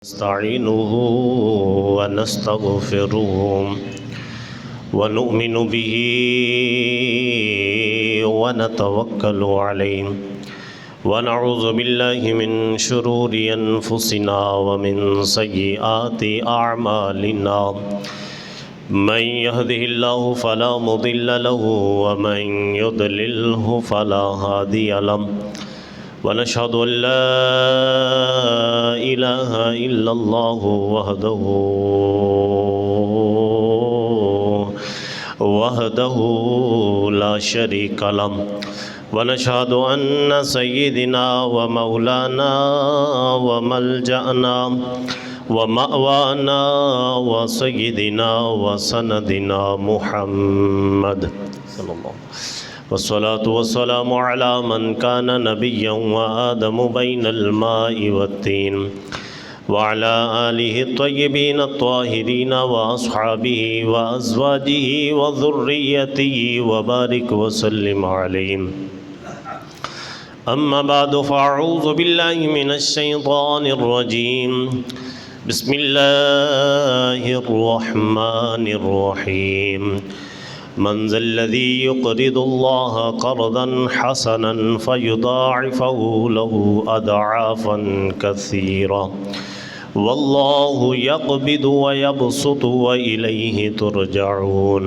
نستعينه ونستغفره ونؤمن به ونتوكل عليه ونعوذ بالله من شرور أنفسنا ومن سيئات أعمالنا من يهده الله فلا مضل له ومن يضلله فلا هادي له ونشهد أن لا إله إلا الله وحده لا شريك له ونشهد أن سيدنا ومولانا وملجأنا ومأوانا وسيدنا وسندنا محمد صلى الله عليه وسلم والصلاة والسلام على من كان نبيا وآدم بين الماء والطين وعلى آله الطيبين الطاهرين وأصحابه وأزواجه وذريته وبارك وسلم عليهم أما بعد فأعوذ بالله من الشيطان الرجيم بسم الله الرحمن الرحيم من ذا الذي يقرض الله قرضا حسنا فيضاعفه له أضعافا كثيرا والله يقبض ويبسط وإليه ترجعون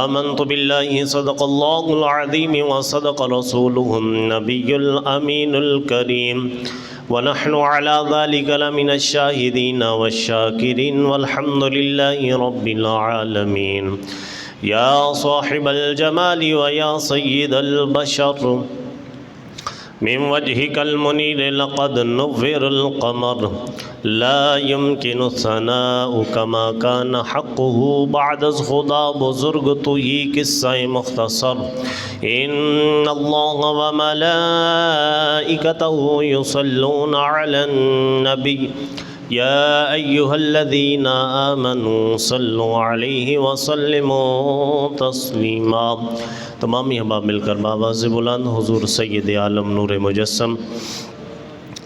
آمنت بالله صدق الله العظيم وصدق رسوله النبي الأمين الكريم ونحن على ذلك لمن الشاهدين والشاكرين والحمد لله رب العالمين يا صاحب الجمال ويا سيد البشر من وجهك المنير لقد نور القمر لا يمكن الثناء كما كان حقه بعد از خدا بزرگ تو ہی قصہ مختصر ان اللہ وملائکتہ یصلون علی النبی یا ایہا الذین آمنوا صلوا علیہ وسلموا تسلیما۔ تمامی احباب مل کر بآواز بلند حضور سید عالم نور مجسم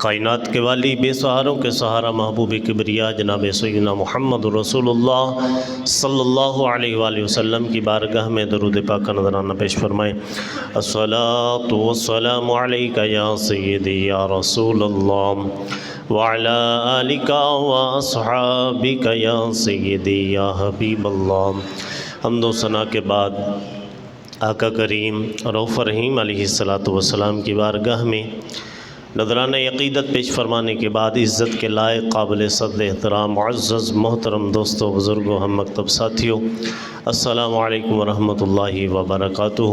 کائنات کے والی بے سہاروں کے سہارا محبوب کبریا جناب سیدنا محمد رسول اللہ صلی اللہ علیہ وآلہ وسلم کی بارگاہ میں درود پاک کا نذرانہ پیش فرمائیں۔ الصلاۃ والسلام علیک یا سیدی یا رسول اللہ وعلی آلک واصحابک یا سیدی یا حبیب اللہ۔ حمد و ثنا کے بعد آقا کریم رؤوف رحیم علیہ السلام کی بارگاہ میں نذرانہ عقیدت پیش فرمانے کے بعد عزت کے لائق قابل صد احترام معزز محترم دوستو بزرگوں ہم مکتب ساتھیوں السلام علیکم ورحمۃ اللہ وبرکاتہ۔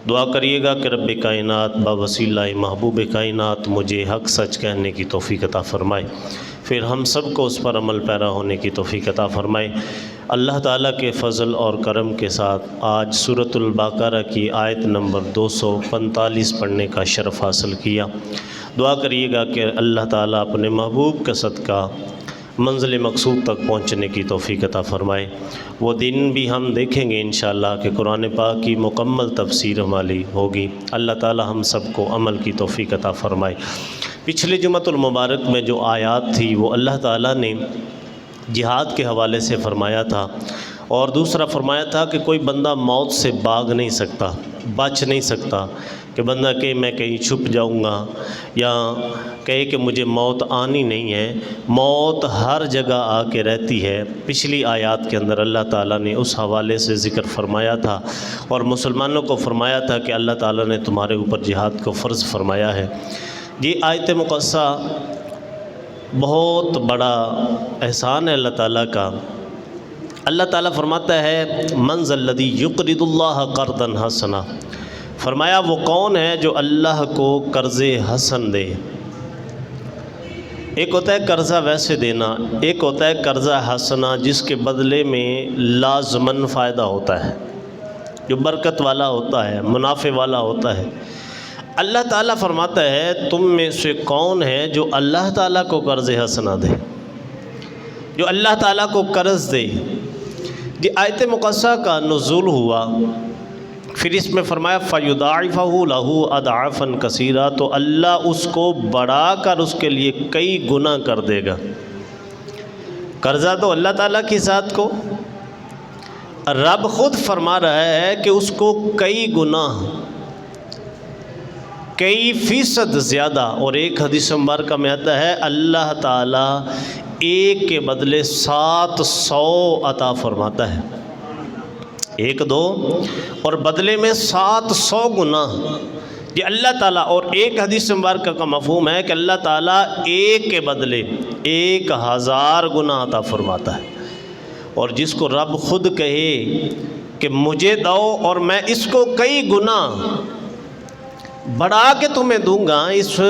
دعا کریے گا کہ رب کائنات باوسیلہ محبوب کائنات مجھے حق سچ کہنے کی توفیق عطا فرمائے، پھر ہم سب کو اس پر عمل پیرا ہونے کی توفیق عطا فرمائے۔ اللہ تعالیٰ کے فضل اور کرم کے ساتھ آج سورۃ البقرہ کی آیت نمبر 245 پڑھنے کا شرف حاصل کیا۔ دعا کریے گا کہ اللہ تعالیٰ اپنے محبوب کا صدقہ منزل مقصود تک پہنچنے کی توفیق عطا فرمائے۔ وہ دن بھی ہم دیکھیں گے انشاءاللہ کہ قرآن پاک کی مکمل تفسیر ہماری ہوگی۔ اللہ تعالیٰ ہم سب کو عمل کی توفیق عطا فرمائے۔ پچھلے جمعۃ المبارک میں جو آیات تھی وہ اللہ تعالیٰ نے جہاد کے حوالے سے فرمایا تھا، اور دوسرا فرمایا تھا کہ کوئی بندہ موت سے بھاگ نہیں سکتا، بچ نہیں سکتا کہ بندہ کہ میں کہیں چھپ جاؤں گا یا کہے کہ مجھے موت آنی نہیں ہے۔ موت ہر جگہ آ کے رہتی ہے۔ پچھلی آیات کے اندر اللہ تعالیٰ نے اس حوالے سے ذکر فرمایا تھا اور مسلمانوں کو فرمایا تھا کہ اللہ تعالیٰ نے تمہارے اوپر جہاد کو فرض فرمایا ہے۔ یہ آیت مقدسہ بہت بڑا احسان ہے اللہ تعالیٰ کا۔ اللہ تعالیٰ فرماتا ہے من ذا الذی یقرض اللہ قرضا حسنا، فرمایا وہ کون ہے جو اللہ کو قرض حسن دے۔ ایک ہوتا ہے قرضہ ویسے دینا، ایک ہوتا ہے قرضہ حسنا جس کے بدلے میں لازماً فائدہ ہوتا ہے، جو برکت والا ہوتا ہے، منافع والا ہوتا ہے۔ اللہ تعالیٰ فرماتا ہے تم میں سے کون ہے جو اللہ تعالیٰ کو قرض حسنا دے، جو اللہ تعالیٰ کو قرض دے۔ یہ آیت مقدسہ کا نزول ہوا، پھر اس میں فرمایا فَيُضَاعِفَهُ لَهُ أَضْعَافًا كَثِيرًا، تو اللہ اس کو بڑھا کر اس کے لیے کئی گنا کر دے گا۔ قرضہ دو اللہ تعالیٰ کی ذات کو، رب خود فرما رہا ہے کہ اس کو کئی گنا، کئی فیصد زیادہ، اور ایک حدیث مبارکہ میں آتا ہے اللہ تعالیٰ ایک کے بدلے 700 عطا فرماتا ہے، ایک دو اور بدلے میں 700 گنا یہ اللہ تعالیٰ۔ اور ایک حدیث مبارکہ کا مفہوم ہے کہ اللہ تعالیٰ ایک کے بدلے 1000 گنا عطا فرماتا ہے، اور جس کو رب خود کہے کہ مجھے دو اور میں اس کو کئی گنا بڑھا کے تمہیں دوں گا، اس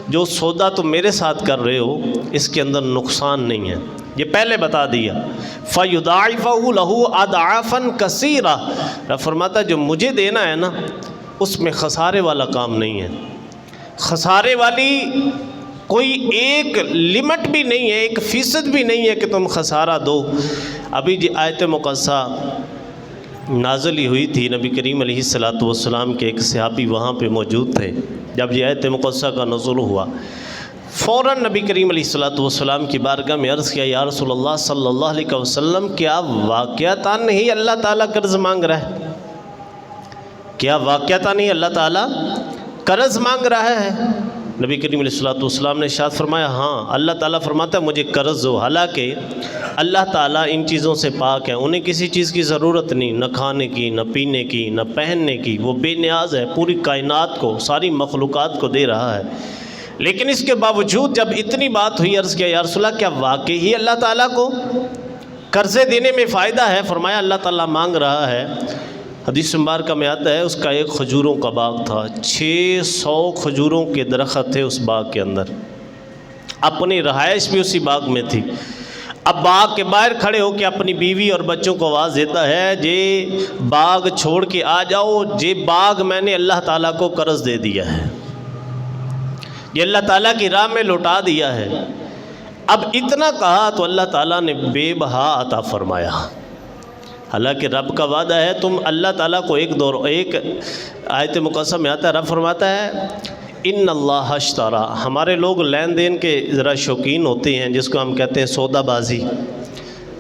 جو سودا تم میرے ساتھ کر رہے ہو اس کے اندر نقصان نہیں ہے، یہ پہلے بتا دیا۔ فَيُضَاعِفَهُ لَهُ أَضْعَافًا كَثِيرًا، رب فرماتا ہے جو مجھے دینا ہے نا اس میں خسارے والا کام نہیں ہے، خسارے والی کوئی ایک لمٹ بھی نہیں ہے، 1% بھی نہیں ہے کہ تم خسارہ دو۔ ابھی جی آیت مقدسہ نازل ہوئی تھی، نبی کریم علیہ السلام کے ایک صحابی وہاں پہ موجود تھے، جب یہ آیت مقدسہ کا نزول ہوا فوراً نبی کریم علیہ السلام کی بارگاہ میں عرض کیا، یا رسول اللہ صلی اللہ علیہ وسلم کیا واقعتاً ہی اللہ تعالیٰ قرض مانگ رہا ہے؟ کیا واقعتاً ہی اللہ تعالیٰ قرض مانگ رہا ہے؟ نبی کریم علیہ السلام نے ارشاد فرمایا ہاں، اللہ تعالیٰ فرماتا ہے مجھے قرض دو، حالانکہ اللہ تعالیٰ ان چیزوں سے پاک ہے، انہیں کسی چیز کی ضرورت نہیں، نہ کھانے کی، نہ پینے کی، نہ پہننے کی، وہ بے نیاز ہے، پوری کائنات کو، ساری مخلوقات کو دے رہا ہے۔ لیکن اس کے باوجود جب اتنی بات ہوئی عرض کیا، یا رسول اللہ کیا واقعی ہی اللہ تعالیٰ کو قرضے دینے میں فائدہ ہے؟ فرمایا اللہ تعالیٰ مانگ رہا ہے۔ حدیث مبارکہ میں آتا ہے اس کا ایک کھجوروں کا باغ تھا، 600 کھجوروں کے درخت تھے اس باغ کے اندر، اپنی رہائش بھی اسی باغ میں تھی۔ اب باغ کے باہر کھڑے ہو کے اپنی بیوی اور بچوں کو آواز دیتا ہے جی باغ چھوڑ کے آ جاؤ، جی باغ میں نے اللہ تعالیٰ کو قرض دے دیا ہے، یہ اللہ تعالیٰ کی راہ میں لوٹا دیا ہے۔ اب اتنا کہا تو اللہ تعالیٰ نے بے بہا عطا فرمایا، حالانکہ رب کا وعدہ ہے تم اللہ تعالیٰ کو ایک آیت مقدسہ میں آتا ہے، رب فرماتا ہے ان اللہ اشترا، ہمارے لوگ لین دین کے ذرا شوقین ہوتے ہیں، جس کو ہم کہتے ہیں سودا بازی،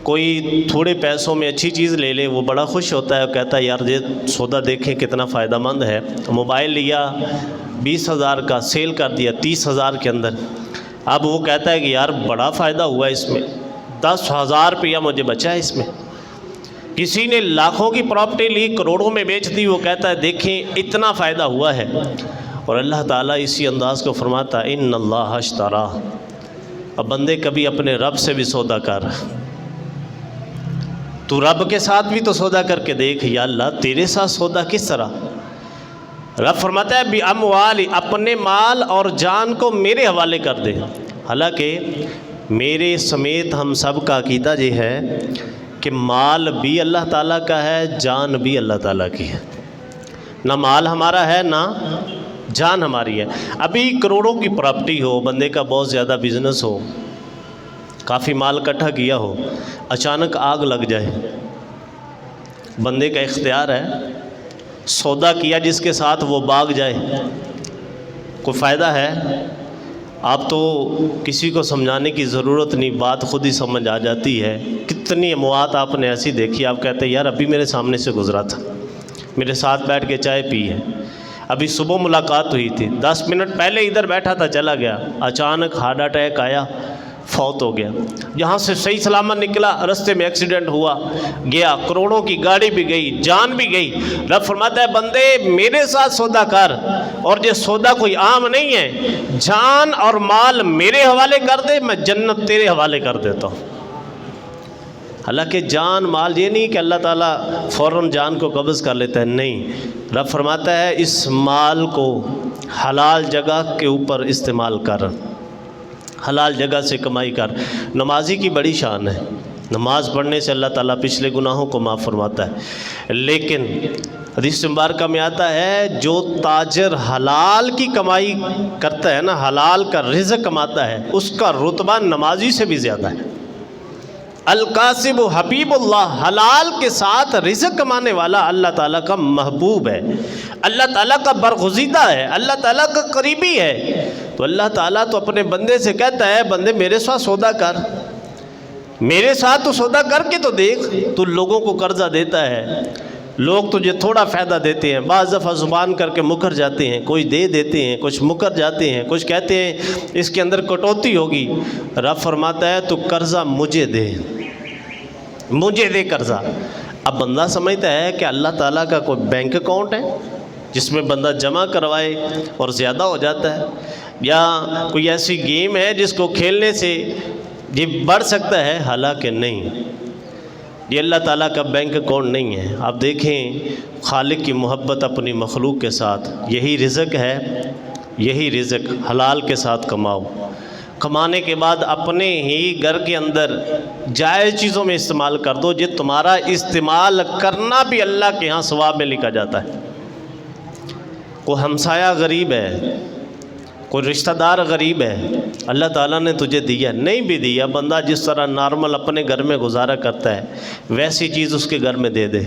کوئی تھوڑے پیسوں میں اچھی چیز لے لے وہ بڑا خوش ہوتا ہے، کہتا ہے یار یہ سودا دیکھیں کتنا فائدہ مند ہے، موبائل لیا 20,000 کا، سیل کر دیا 30,000 کے اندر، اب وہ کہتا ہے کہ یار بڑا فائدہ ہوا اس میں، 10,000 روپیہ مجھے بچا ہے اس میں۔ کسی نے لاکھوں کی پراپرٹی لی، کروڑوں میں بیچ دی، وہ کہتا ہے دیکھیں اتنا فائدہ ہوا ہے، اور اللہ تعالیٰ اسی انداز کو فرماتا ہے ان اللہ اشترا۔ اب بندے کبھی اپنے رب سے بھی سودا کر، تو رب کے ساتھ بھی تو سودا کر کے دیکھ، یا اللہ تیرے ساتھ سودا کس طرح؟ رب فرماتا ہے بِأَمْوَالِ، اپنے مال اور جان کو میرے حوالے کر دے، حالانکہ میرے سمیت ہم سب کا عقیدہ یہ ہے کہ مال بھی اللہ تعالیٰ کا ہے، جان بھی اللہ تعالیٰ کی ہے، نہ مال ہمارا ہے نہ جان ہماری ہے۔ ابھی کروڑوں کی پراپرٹی ہو، بندے کا بہت زیادہ بزنس ہو، کافی مال اکٹھا کیا ہو، اچانک آگ لگ جائے، بندے کا اختیار ہے، سودا کیا جس کے ساتھ وہ بھاگ جائے، کوئی فائدہ ہے؟ آپ تو کسی کو سمجھانے کی ضرورت نہیں، بات خود ہی سمجھ آ جاتی ہے۔ کتنی اموات آپ نے ایسی دیکھی، آپ کہتے ہیں یار ابھی میرے سامنے سے گزرا تھا، میرے ساتھ بیٹھ کے چائے پی ہے، ابھی صبح ملاقات ہوئی تھی، 10 منٹ پہلے ادھر بیٹھا تھا چلا گیا، اچانک ہارٹ اٹیک آیا، فوت ہو گیا۔ یہاں سے صحیح سلامت نکلا، رستے میں ایکسیڈنٹ ہوا، گیا، کروڑوں کی گاڑی بھی گئی، جان بھی گئی۔ رب فرماتا ہے بندے میرے ساتھ سودا کر، اور یہ سودا کوئی عام نہیں ہے، جان اور مال میرے حوالے کر دے، میں جنت تیرے حوالے کر دیتا ہوں۔ حالانکہ جان مال یہ نہیں کہ اللہ تعالیٰ فوراً جان کو قبض کر لیتا ہے، نہیں، رب فرماتا ہے اس مال کو حلال جگہ کے اوپر استعمال کر، حلال جگہ سے کمائی کر۔ نمازی کی بڑی شان ہے، نماز پڑھنے سے اللہ تعالیٰ پچھلے گناہوں کو معاف فرماتا ہے، لیکن حدیث مبارکہ میں آتا ہے جو تاجر حلال کی کمائی کرتا ہے نا، حلال کا رزق کماتا ہے، اس کا رتبہ نمازی سے بھی زیادہ ہے۔ القاسب حبیب اللہ، حلال کے ساتھ رزق کمانے والا اللہ تعالیٰ کا محبوب ہے، اللہ تعالیٰ کا برگزیدہ ہے، اللہ تعالیٰ کا قریبی ہے۔ تو اللہ تعالیٰ تو اپنے بندے سے کہتا ہے بندے میرے ساتھ سودا کر، میرے ساتھ تو سودا کر کے تو دیکھ، تو لوگوں کو قرضہ دیتا ہے، لوگ تجھے تھوڑا فائدہ دیتے ہیں، بعض دفعہ زبان کر کے مکر جاتے ہیں، کچھ دے دیتے ہیں، کچھ مکر جاتے ہیں، کچھ کہتے ہیں اس کے اندر کٹوتی ہوگی۔ رب فرماتا ہے تو قرضہ مجھے دے، مجھے دے قرضہ۔ اب بندہ سمجھتا ہے کہ اللہ تعالیٰ کا کوئی بینک اکاؤنٹ ہے جس میں بندہ جمع کروائے اور زیادہ ہو جاتا ہے، یا کوئی ایسی گیم ہے جس کو کھیلنے سے یہ بڑھ سکتا ہے، حالانکہ نہیں، یہ اللہ تعالیٰ کا بینک اکاؤنٹ نہیں ہے۔ آپ دیکھیں خالق کی محبت اپنی مخلوق کے ساتھ، یہی رزق ہے، یہی رزق حلال کے ساتھ کماؤ، کمانے کے بعد اپنے ہی گھر کے اندر جائز چیزوں میں استعمال کر دو، جو تمہارا استعمال کرنا بھی اللہ کے ہاں ثواب میں لکھا جاتا ہے۔ کوئی ہمسایہ غریب ہے، کوئی رشتہ دار غریب ہے، اللہ تعالیٰ نے تجھے دیا، نہیں بھی دیا، بندہ جس طرح نارمل اپنے گھر میں گزارا کرتا ہے ویسی چیز اس کے گھر میں دے دے،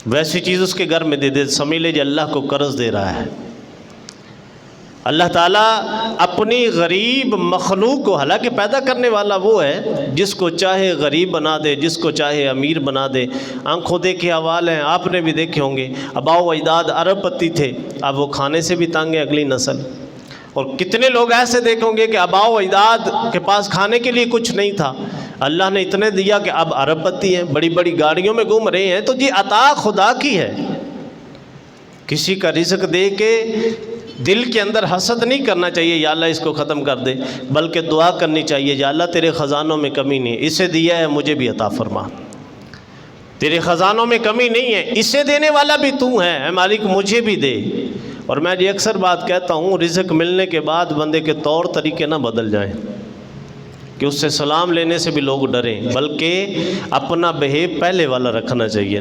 ویسی چیز اس کے گھر میں دے دے، سمجھ لے جو اللہ کو قرض دے رہا ہے۔ اللہ تعالیٰ اپنی غریب مخلوق کو، حالانکہ پیدا کرنے والا وہ ہے جس کو چاہے غریب بنا دے، جس کو چاہے امیر بنا دے۔ آنکھوں دیکھے حوال ہیں، آپ نے بھی دیکھے ہوں گے، آباء و اجداد ارب پتی تھے، اب وہ کھانے سے بھی تنگ ہے اگلی نسل۔ اور کتنے لوگ ایسے دیکھیں گے کہ آباء و اجداد کے پاس کھانے کے لیے کچھ نہیں تھا، اللہ نے اتنے دیا کہ اب ارب پتی ہیں، بڑی بڑی گاڑیوں میں گھوم رہے ہیں۔ تو جی عطا خدا کی ہے، کسی کا رزق دے کے دل کے اندر حسد نہیں کرنا چاہیے یا اللہ اس کو ختم کر دے، بلکہ دعا کرنی چاہیے یا اللہ تیرے خزانوں میں کمی نہیں ہے، اسے دیا ہے مجھے بھی عطا فرما، تیرے خزانوں میں کمی نہیں ہے، اسے دینے والا بھی تو ہے، اے مالک مجھے بھی دے۔ اور میں یہ اکثر بات کہتا ہوں، رزق ملنے کے بعد بندے کے طور طریقے نہ بدل جائیں کہ اس سے سلام لینے سے بھی لوگ ڈریں، بلکہ اپنا بہیو پہلے والا رکھنا چاہیے،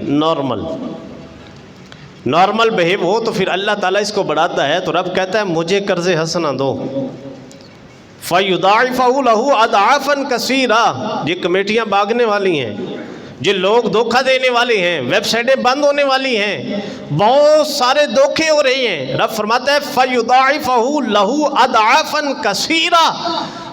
نارمل بہیو ہو تو پھر اللہ تعالیٰ اس کو بڑھاتا ہے۔ تو رب کہتا ہے مجھے قرض حسنہ دو، فَيُضَاعِفَهُ لَهُ أَضْعَافًا كَثِيرًا۔ یہ کمیٹیاں بھاگنے والی ہیں، یہ لوگ دھوکہ دینے والے ہیں، ویب سائٹیں بند ہونے والی ہیں، بہت سارے دھوکے ہو رہے ہیں۔ رب فرماتا ہے فَيُضَاعِفَهُ لَهُ أَضْعَافًا كَثِيرًا۔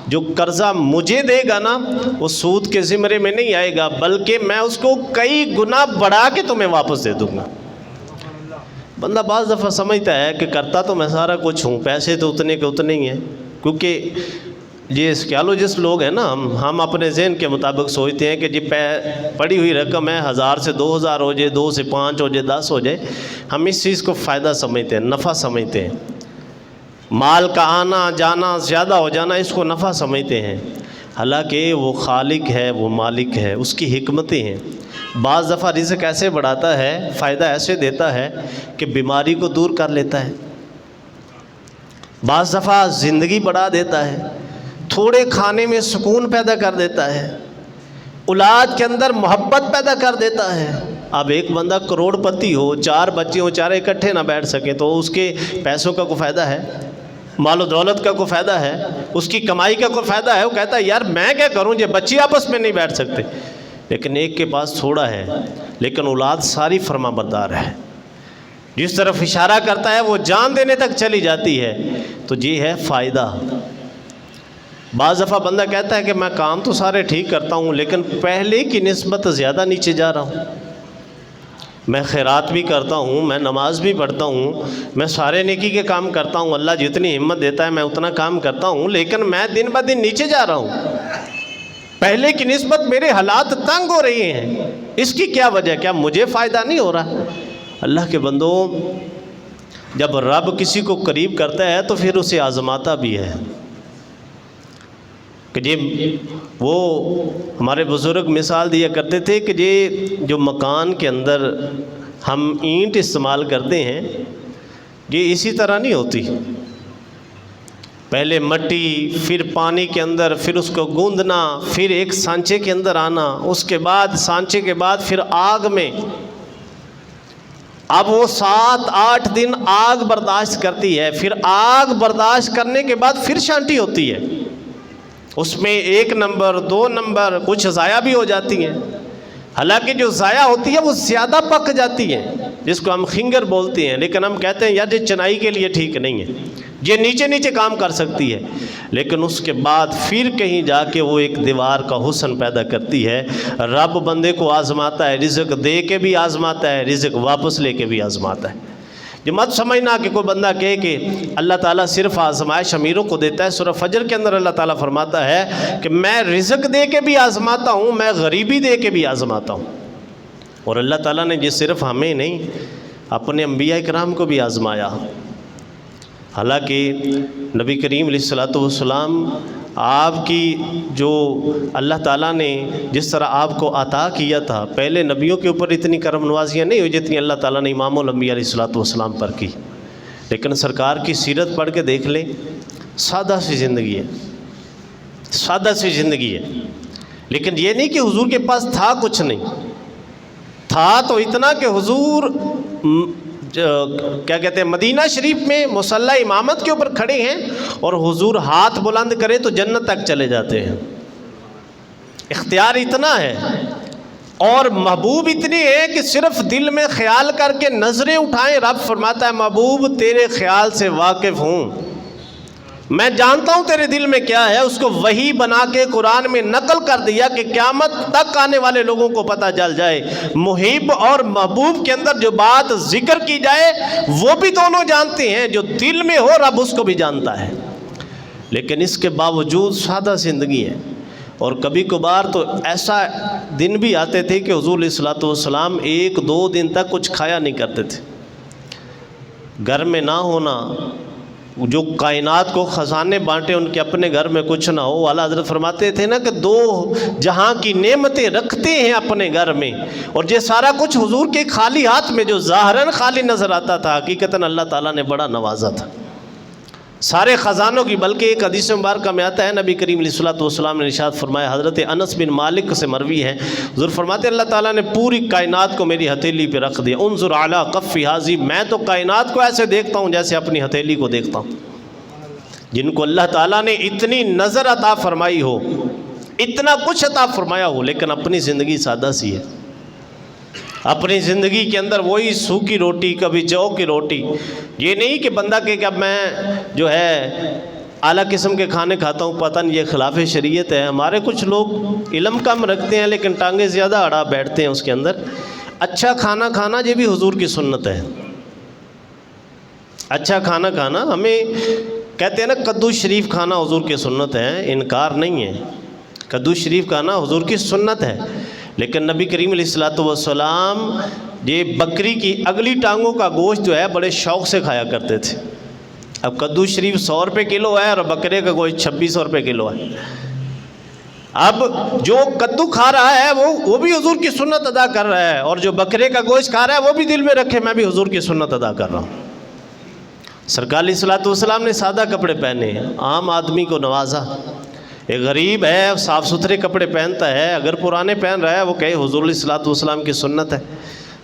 جو قرضہ مجھے دے گا نا وہ سود کے زمرے میں نہیں آئے گا، بلکہ میں اس کو کئی گنا بڑھا کے تمہیں واپس دے دوں گا۔ بندہ بعض دفعہ سمجھتا ہے کہ کرتا تو میں سارا کچھ ہوں، پیسے تو اتنے کے اتنے ہی ہیں، کیونکہ یہ کیالوجسٹ لوگ ہیں نا، ہم اپنے ذہن کے مطابق سوچتے ہیں کہ جی پڑی ہوئی رقم ہے، 1000 سے 2000 ہو جائے، 2 سے 5 ہو جائے، 10 ہو جائے، ہم اس چیز کو فائدہ سمجھتے ہیں، نفع سمجھتے ہیں، مال کا آنا جانا زیادہ ہو جانا اس کو نفع سمجھتے ہیں، حالانکہ وہ خالق ہے، وہ مالک ہے، اس کی حکمتیں ہیں۔ بعض دفعہ رزق ایسے بڑھاتا ہے، فائدہ ایسے دیتا ہے کہ بیماری کو دور کر لیتا ہے، بعض دفعہ زندگی بڑھا دیتا ہے، تھوڑے کھانے میں سکون پیدا کر دیتا ہے، اولاد کے اندر محبت پیدا کر دیتا ہے۔ اب ایک بندہ کروڑ پتی ہو، 4 بچے ہوں، 4 اکٹھے نہ بیٹھ سکیں، تو اس کے پیسوں کا کوئی فائدہ ہے؟ مال و دولت کا کوئی فائدہ ہے؟ اس کی کمائی کا کوئی فائدہ ہے؟ وہ کہتا ہے یار میں کیا کروں، یہ بچے آپس میں نہیں بیٹھ سکتے۔ لیکن ایک کے پاس تھوڑا ہے لیکن اولاد ساری فرما بردار ہے، جس طرف اشارہ کرتا ہے وہ جان دینے تک چلی جاتی ہے۔ تو یہ ہے فائدہ۔ بعض دفعہ بندہ کہتا ہے کہ میں کام تو سارے ٹھیک کرتا ہوں لیکن پہلے کی نسبت زیادہ نیچے جا رہا ہوں، میں خیرات بھی کرتا ہوں، میں نماز بھی پڑھتا ہوں، میں سارے نیکی کے کام کرتا ہوں، اللہ جتنی ہمت دیتا ہے میں اتنا کام کرتا ہوں، لیکن میں دن بہ دن نیچے جا رہا ہوں، پہلے کی نسبت میرے حالات تنگ ہو رہے ہیں۔ اس کی کیا وجہ؟ کیا مجھے فائدہ نہیں ہو رہا؟ اللہ کے بندو، جب رب کسی کو قریب کرتا ہے تو پھر اسے آزماتا بھی ہے کہ یہ وہ ہمارے بزرگ مثال دیا کرتے تھے کہ یہ جو مکان کے اندر ہم اینٹ استعمال کرتے ہیں یہ اسی طرح نہیں ہوتی، پہلے مٹی، پھر پانی کے اندر، پھر اس کو گوندنا، پھر ایک سانچے کے اندر آنا، اس کے بعد سانچے کے بعد پھر آگ میں، اب وہ 7-8 دن آگ برداشت کرتی ہے، پھر آگ برداشت کرنے کے بعد پھر شانٹی ہوتی ہے، اس میں 1 نمبر 2 نمبر کچھ ضائع بھی ہو جاتی ہیں، حالانکہ جو ضائع ہوتی ہے وہ زیادہ پک جاتی ہے، جس کو ہم خنگر بولتے ہیں، لیکن ہم کہتے ہیں یار یہ چنائی کے لیے ٹھیک نہیں ہے، یہ نیچے نیچے کام کر سکتی ہے، لیکن اس کے بعد پھر کہیں جا کے وہ ایک دیوار کا حسن پیدا کرتی ہے۔ رب بندے کو آزماتا ہے، رزق دے کے بھی آزماتا ہے، رزق واپس لے کے بھی آزماتا ہے۔ یہ مت سمجھنا کہ کوئی بندہ کہے کہ اللہ تعالیٰ صرف آزمائش امیروں کو دیتا ہے۔ سورہ فجر کے اندر اللہ تعالیٰ فرماتا ہے کہ میں رزق دے کے بھی آزماتا ہوں، میں غریبی دے کے بھی آزماتا ہوں۔ اور اللہ تعالیٰ نے یہ صرف ہمیں نہیں، اپنے انبیاء کرام کو بھی آزمایا۔ حالانکہ نبی کریم علیہ الصلوۃ والسلام آپ کی جو اللہ تعالیٰ نے جس طرح آپ کو عطا کیا تھا، پہلے نبیوں کے اوپر اتنی کرم نوازیاں نہیں ہوئی جتنی اللہ تعالیٰ نے امام الانبیاء علیہ الصلوۃ والسلام پر کی۔ لیکن سرکار کی سیرت پڑھ کے دیکھ لیں، سادہ سی زندگی ہے، سادہ سی زندگی ہے۔ لیکن یہ نہیں کہ حضور کے پاس تھا کچھ نہیں، تھا تو اتنا کہ حضور کیا کہتے ہیں مدینہ شریف میں مصلی امامت کے اوپر کھڑے ہیں اور حضور ہاتھ بلند کرے تو جنت تک چلے جاتے ہیں۔ اختیار اتنا ہے اور محبوب اتنے ہیں کہ صرف دل میں خیال کر کے نظریں اٹھائیں، رب فرماتا ہے محبوب تیرے خیال سے واقف ہوں، میں جانتا ہوں تیرے دل میں کیا ہے۔ اس کو وحی بنا کے قرآن میں نقل کر دیا کہ قیامت تک آنے والے لوگوں کو پتہ چل جائے۔ محب اور محبوب کے اندر جو بات ذکر کی جائے وہ بھی دونوں جانتے ہیں، جو دل میں ہو رب اس کو بھی جانتا ہے۔ لیکن اس کے باوجود سادہ زندگی ہے۔ اور کبھی کبھار تو ایسا دن بھی آتے تھے کہ حضور علیہ الصلوۃ والسلام 1-2 دن تک کچھ کھایا نہیں کرتے تھے۔ گھر میں نہ ہونا، جو کائنات کو خزانے بانٹے ان کے اپنے گھر میں کچھ نہ ہو۔ اعلیٰ حضرت فرماتے تھے نا کہ 2 جہاں کی نعمتیں رکھتے ہیں اپنے گھر میں، اور یہ سارا کچھ حضور کے خالی ہاتھ میں جو ظاہراً خالی نظر آتا تھا، حقیقتاً اللہ تعالیٰ نے بڑا نوازا تھا سارے خزانوں کی۔ بلکہ ایک حدیث مبارکہ میں آتا ہے، نبی کریم علیہ الصلوۃ والسلام نے ارشاد فرمایا، حضرت انس بن مالک سے مروی ہے، حضور فرماتے ہیں اللہ تعالیٰ نے پوری کائنات کو میری ہتھیلی پہ رکھ دیا۔ انظر اعلی کف حاضی، میں تو کائنات کو ایسے دیکھتا ہوں جیسے اپنی ہتھیلی کو دیکھتا ہوں۔ جن کو اللہ تعالیٰ نے اتنی نظر عطا فرمائی ہو، اتنا کچھ عطا فرمایا ہو، لیکن اپنی زندگی سادہ سی ہے۔ اپنی زندگی کے اندر وہی سوکھی روٹی، کبھی جو کی روٹی۔ یہ نہیں کہ بندہ کہ اب میں جو ہے اعلیٰ قسم کے کھانے کھاتا ہوں، پتہ نہیں یہ خلاف شریعت ہے۔ ہمارے کچھ لوگ علم کم رکھتے ہیں لیکن ٹانگیں زیادہ اڑا بیٹھتے ہیں اس کے اندر۔ اچھا کھانا کھانا یہ بھی حضور کی سنت ہے۔ اچھا کھانا کھانا، ہمیں کہتے ہیں نا کدو شریف کھانا حضور کی سنت ہے، انکار نہیں ہے، کدو شریف کھانا حضور کی سنت ہے۔ لیکن نبی کریم علیہ الصلوۃ والسلام یہ بکری کی اگلی ٹانگوں کا گوشت جو ہے بڑے شوق سے کھایا کرتے تھے۔ اب کدو شریف 100 روپے کلو ہے اور بکرے کا گوشت 2600 روپے کلو ہے۔ اب جو کدو کھا رہا ہے وہ بھی حضور کی سنت ادا کر رہا ہے، اور جو بکرے کا گوشت کھا رہا ہے وہ بھی دل میں رکھے میں بھی حضور کی سنت ادا کر رہا ہوں۔ سرکار علیہ الصلوۃ والسلام نے سادہ کپڑے پہنے، عام آدمی کو نوازا۔ ایک غریب ہے صاف ستھرے کپڑے پہنتا ہے، اگر پرانے پہن رہا ہے وہ کہے حضور علیہ الصلوۃ والسلام کی سنت ہے۔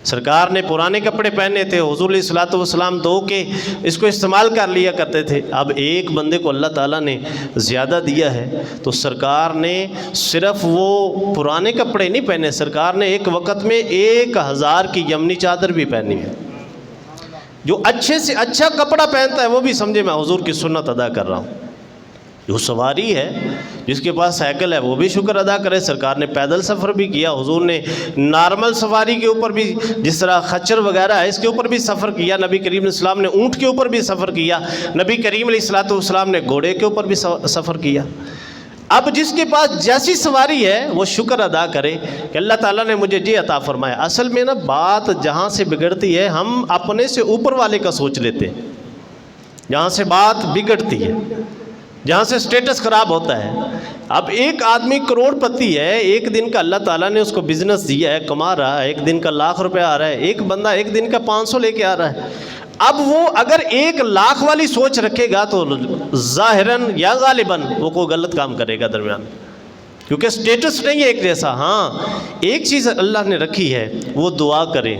سرکار نے پرانے کپڑے پہنے تھے، حضور علیہ الصلوۃ والسلام دھو کے اس کو استعمال کر لیا کرتے تھے۔ اب ایک بندے کو اللہ تعالیٰ نے زیادہ دیا ہے تو سرکار نے صرف وہ پرانے کپڑے نہیں پہنے، سرکار نے ایک وقت میں 1000 کی یمنی چادر بھی پہنی ہے۔ جو اچھے سے اچھا کپڑا پہنتا ہے وہ بھی سمجھے میں حضور کی سنت ادا کر رہا ہوں۔ جو سواری ہے، جس کے پاس سائیکل ہے وہ بھی شکر ادا کرے۔ سرکار نے پیدل سفر بھی کیا، حضور نے نارمل سواری کے اوپر بھی، جس طرح خچر وغیرہ ہے اس کے اوپر بھی سفر کیا۔ نبی کریم علیہ السلام نے اونٹ کے اوپر بھی سفر کیا، نبی کریم علیہ الصلوۃ والسلام نے گھوڑے کے اوپر بھی سفر کیا۔ اب جس کے پاس جیسی سواری ہے وہ شکر ادا کرے کہ اللہ تعالیٰ نے مجھے یہ عطا فرمایا۔ اصل میں نا بات جہاں سے بگڑتی ہے، ہم اپنے سے اوپر والے کا سوچ لیتے ہیں، جہاں سے بات بگڑتی ہے، جہاں سے سٹیٹس خراب ہوتا ہے۔ اب ایک آدمی کروڑ پتی ہے، ایک دن کا اللہ تعالیٰ نے اس کو بزنس دیا ہے، کما رہا ہے، ایک دن کا 1,00,000 روپے آ رہا ہے، ایک بندہ ایک دن کا 500 لے کے آ رہا ہے۔ اب وہ اگر 1,00,000 والی سوچ رکھے گا تو ظاہراً یا غالباً وہ کوئی غلط کام کرے گا درمیان، کیونکہ سٹیٹس نہیں ہے ایک جیسا۔ ہاں ایک چیز اللہ نے رکھی ہے، وہ دعا کرے،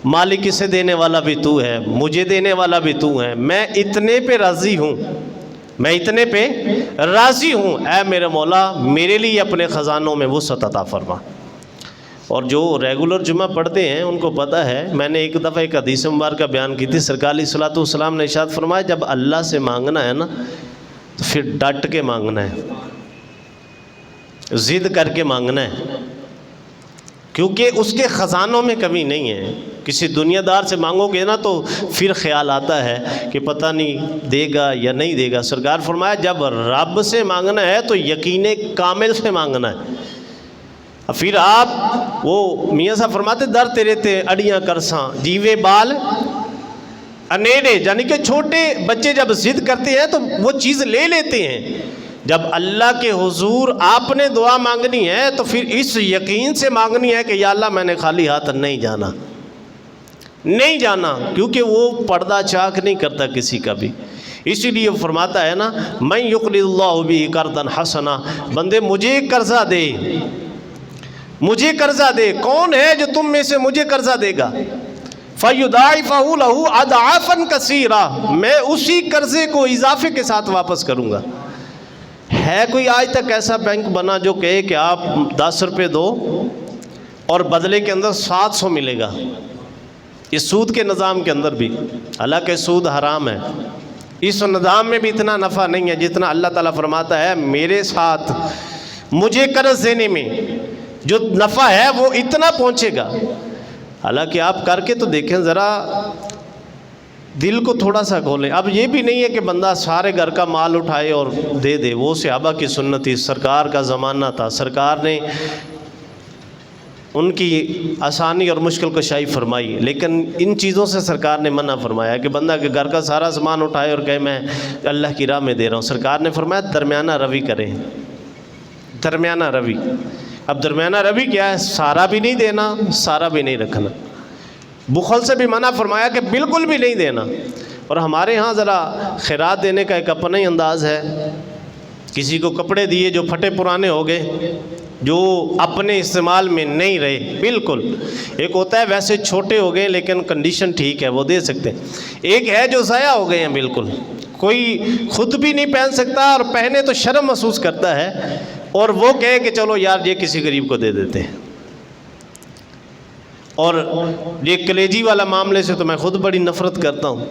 مالک اسے دینے والا بھی تو ہے، مجھے دینے والا بھی تو ہے، میں اتنے پہ راضی ہوں، میں اتنے پہ راضی ہوں، اے میرے مولا میرے لیے اپنے خزانوں میں وسعت عطا فرما۔ اور جو ریگولر جمعہ پڑھتے ہیں ان کو پتہ ہے، میں نے ایک دفعہ ایک حدیث مبارکہ بیان کی تھی، سرکار علیہ الصلوۃ والسلام نے ارشاد فرمایا جب اللہ سے مانگنا ہے نا تو پھر ڈٹ کے مانگنا ہے، ضد کر کے مانگنا ہے، کیونکہ اس کے خزانوں میں کمی نہیں ہے۔ کسی دنیا دار سے مانگو گے نا تو پھر خیال آتا ہے کہ پتہ نہیں دے گا یا نہیں دے گا۔ سرکار فرمایا جب رب سے مانگنا ہے تو یقین کامل سے مانگنا ہے۔ پھر آپ وہ میاں صاحب فرماتے در تیرے تے اڑیاں کرساں جیوے بال انیڑے، یعنی کہ چھوٹے بچے جب ضد کرتے ہیں تو وہ چیز لے لیتے ہیں۔ جب اللہ کے حضور آپ نے دعا مانگنی ہے تو پھر اس یقین سے مانگنی ہے کہ یا اللہ میں نے خالی ہاتھ نہیں جانا، نہیں جانا، کیونکہ وہ پردہ چاک نہیں کرتا کسی کا بھی۔ اسی لیے وہ فرماتا ہے نا من یقرض اللہ بہ قرضا حسنا، بندے مجھے قرضہ دے، مجھے قرضہ دے، کون ہے جو تم میں سے مجھے قرضہ دے گا؟ فَيُضَاعِفَهُ لَهُ أَضْعَافًا كَثِيرًا، میں اسی قرضے کو اضافے کے ساتھ واپس کروں گا۔ ہے کوئی آج تک ایسا بینک بنا جو کہے کہ آپ 10 روپے دو اور بدلے کے اندر 700 ملے گا؟ اس سود کے نظام کے اندر بھی، حالانکہ سود حرام ہے، اس نظام میں بھی اتنا نفع نہیں ہے جتنا اللہ تعالیٰ فرماتا ہے میرے ساتھ مجھے قرض دینے میں جو نفع ہے وہ اتنا پہنچے گا۔ حالانکہ آپ کر کے تو دیکھیں ذرا، دل کو تھوڑا سا کھولیں۔ اب یہ بھی نہیں ہے کہ بندہ سارے گھر کا مال اٹھائے اور دے دے، وہ صحابہ کی سنت تھی، سرکار کا زمانہ تھا، سرکار نے ان کی آسانی اور مشکل کشائی فرمائی، لیکن ان چیزوں سے سرکار نے منع فرمایا کہ بندہ کے گھر کا سارا سامان اٹھائے اور کہے میں اللہ کی راہ میں دے رہا ہوں۔ سرکار نے فرمایا درمیانہ روی کریں، درمیانہ روی۔ اب درمیانہ روی کیا ہے؟ سارا بھی نہیں دینا، سارا بھی نہیں رکھنا۔ بخل سے بھی منع فرمایا کہ بالکل بھی نہیں دینا۔ اور ہمارے ہاں ذرا خیرات دینے کا ایک اپنا ہی انداز ہے، کسی کو کپڑے دیے جو پھٹے پرانے ہو گئے، جو اپنے استعمال میں نہیں رہے، بالکل۔ ایک ہوتا ہے ویسے چھوٹے ہو گئے لیکن کنڈیشن ٹھیک ہے وہ دے سکتے ہیں، ایک ہے جو ضائع ہو گئے ہیں بالکل، کوئی خود بھی نہیں پہن سکتا اور پہنے تو شرم محسوس کرتا ہے، اور وہ کہے کہ چلو یار یہ کسی غریب کو دے دیتے ہیں۔ اور یہ کلیجی والا معاملے سے تو میں خود بڑی نفرت کرتا ہوں۔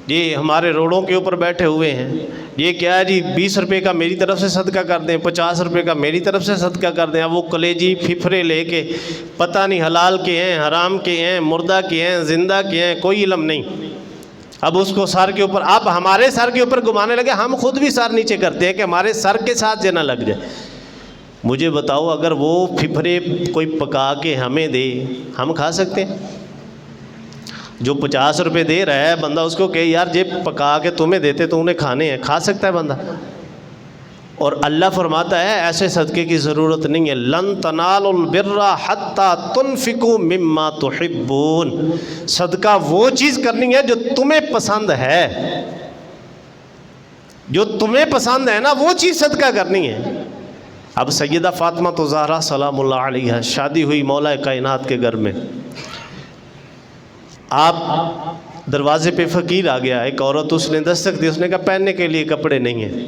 یہ ہمارے روڈوں کے اوپر بیٹھے ہوئے ہیں، یہ کیا ہے جی 20 روپے کا میری طرف سے صدقہ کر دیں، 50 روپے کا میری طرف سے صدقہ کر دیں۔ اب وہ کلیجی پھپھرے لے کے پتہ نہیں حلال کے ہیں، حرام کے ہیں، مردہ کے ہیں، زندہ کے ہیں، کوئی علم نہیں۔ اب اس کو سر کے اوپر، آپ ہمارے سر کے اوپر گھمانے لگے، ہم خود بھی سر نیچے کرتے ہیں کہ ہمارے سر کے ساتھ نہ لگ جائے۔ مجھے بتاؤ اگر وہ پھپھرے کوئی پکا کے ہمیں دے، ہم کھا سکتے ہیں؟ جو 50 روپے دے رہا ہے بندہ اس کو کہ یار یہ پکا کے تمہیں دیتے تو انہیں کھانے ہیں، کھا سکتا ہے بندہ؟ اور اللہ فرماتا ہے ایسے صدقے کی ضرورت نہیں ہے، لن تنالوا البر حتی تنفقوا مما تحبون، صدقہ وہ چیز کرنی ہے جو تمہیں پسند ہے، جو تمہیں پسند ہے نا وہ چیز صدقہ کرنی ہے۔ اب سیدہ فاطمہ تو زہرا سلام اللہ علیہا شادی ہوئی مولا کائنات کے گھر میں، آپ دروازے پہ فقیر آ گیا، ایک عورت اس نے دستک دی، اس نے کہا پہننے کے لیے کپڑے نہیں ہیں۔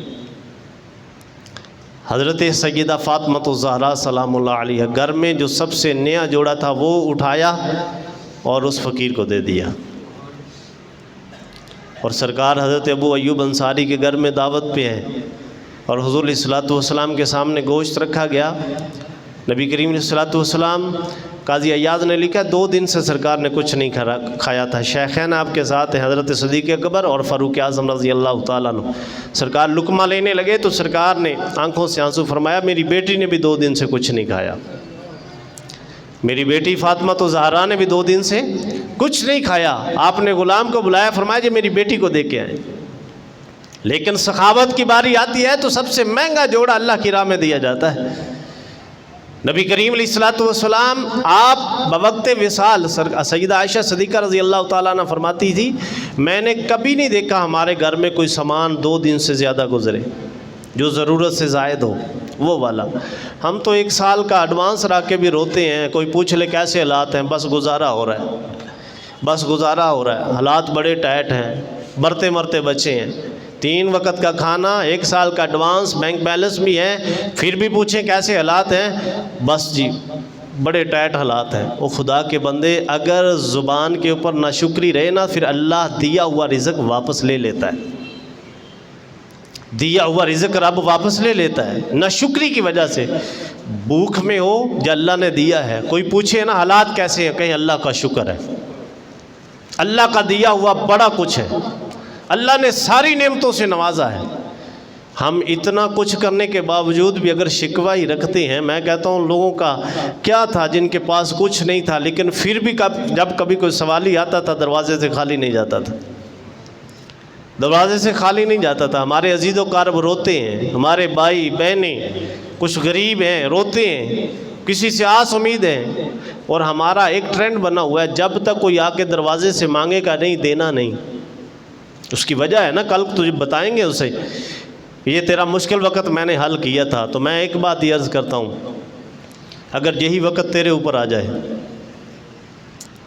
حضرت سیدہ فاطمہ تو زہرا سلام اللہ علیہا گھر میں جو سب سے نیا جوڑا تھا وہ اٹھایا اور اس فقیر کو دے دیا۔ اور سرکار حضرت ابو ایوب انصاری کے گھر میں دعوت پہ ہیں اور حضور علیہ الصلوۃ والسلام کے سامنے گوشت رکھا گیا، نبی کریم علیہ الصلوۃ والسلام، قاضی ایاز نے لکھا 2 دن سے سرکار نے کچھ نہیں کھایا تھا۔ شیخین آپ کے ساتھ ہیں حضرت صدیق اکبر اور فاروق اعظم رضی اللہ تعالیٰ عنہ۔ سرکار لقمہ لینے لگے تو سرکار نے آنکھوں سے آنسو فرمایا میری بیٹی نے بھی 2 دن سے کچھ نہیں کھایا، میری بیٹی فاطمہ تو زہرا نے بھی 2 دن سے کچھ نہیں کھایا۔ آپ نے غلام کو بلایا، فرمایا جی میری بیٹی کو دے کے آئیں۔ لیکن سخاوت کی باری آتی ہے تو سب سے مہنگا جوڑا اللہ کی راہ میں دیا جاتا ہے۔ نبی کریم علیہ الصلوۃ والسلام آپ بوقت وصال، سیدہ عائشہ صدیقہ رضی اللہ تعالیٰ عنہ فرماتی تھی میں نے کبھی نہیں دیکھا ہمارے گھر میں کوئی سامان 2 دن سے زیادہ گزرے جو ضرورت سے زائد ہو، وہ والا۔ ہم تو 1 سال کا ایڈوانس رکھ کے بھی روتے ہیں، کوئی پوچھ لے کیسے حالات ہیں، بس گزارا ہو رہا ہے، بس گزارا ہو رہا ہے، حالات بڑے ٹائٹ ہیں، مرتے مرتے بچے ہیں، 3 وقت کا کھانا، 1 سال کا ایڈوانس، بینک بیلنس بھی ہے، پھر بھی پوچھیں کیسے حالات ہیں، بس جی بڑے ٹائٹ حالات ہیں۔ وہ خدا کے بندے اگر زبان کے اوپر ناشکری رہے نا، پھر اللہ دیا ہوا رزق واپس لے لیتا ہے، دیا ہوا رزق رب واپس لے لیتا ہے ناشکری کی وجہ سے۔ بھوک میں ہو جو اللہ نے دیا ہے، کوئی پوچھے نا حالات کیسے ہیں، کہیں اللہ کا شکر ہے، اللہ کا دیا ہوا بڑا کچھ ہے، اللہ نے ساری نعمتوں سے نوازا ہے۔ ہم اتنا کچھ کرنے کے باوجود بھی اگر شکوہ ہی رکھتے ہیں، میں کہتا ہوں لوگوں کا کیا تھا جن کے پاس کچھ نہیں تھا، لیکن پھر بھی جب کبھی کوئی سوال ہی آتا تھا دروازے سے خالی نہیں جاتا تھا، دروازے سے خالی نہیں جاتا تھا۔ ہمارے عزیز و اقارب روتے ہیں، ہمارے بھائی بہنیں کچھ غریب ہیں روتے ہیں، کسی سے آس امید ہیں، اور ہمارا ایک ٹرینڈ بنا ہوا ہے جب تک کوئی آ کے دروازے سے مانگے گا نہیں، دینا نہیں۔ اس کی وجہ ہے نا، کل تجھے بتائیں گے اسے، یہ تیرا مشکل وقت میں نے حل کیا تھا۔ تو میں ایک بات یہ عرض کرتا ہوں، اگر یہی وقت تیرے اوپر آ جائے،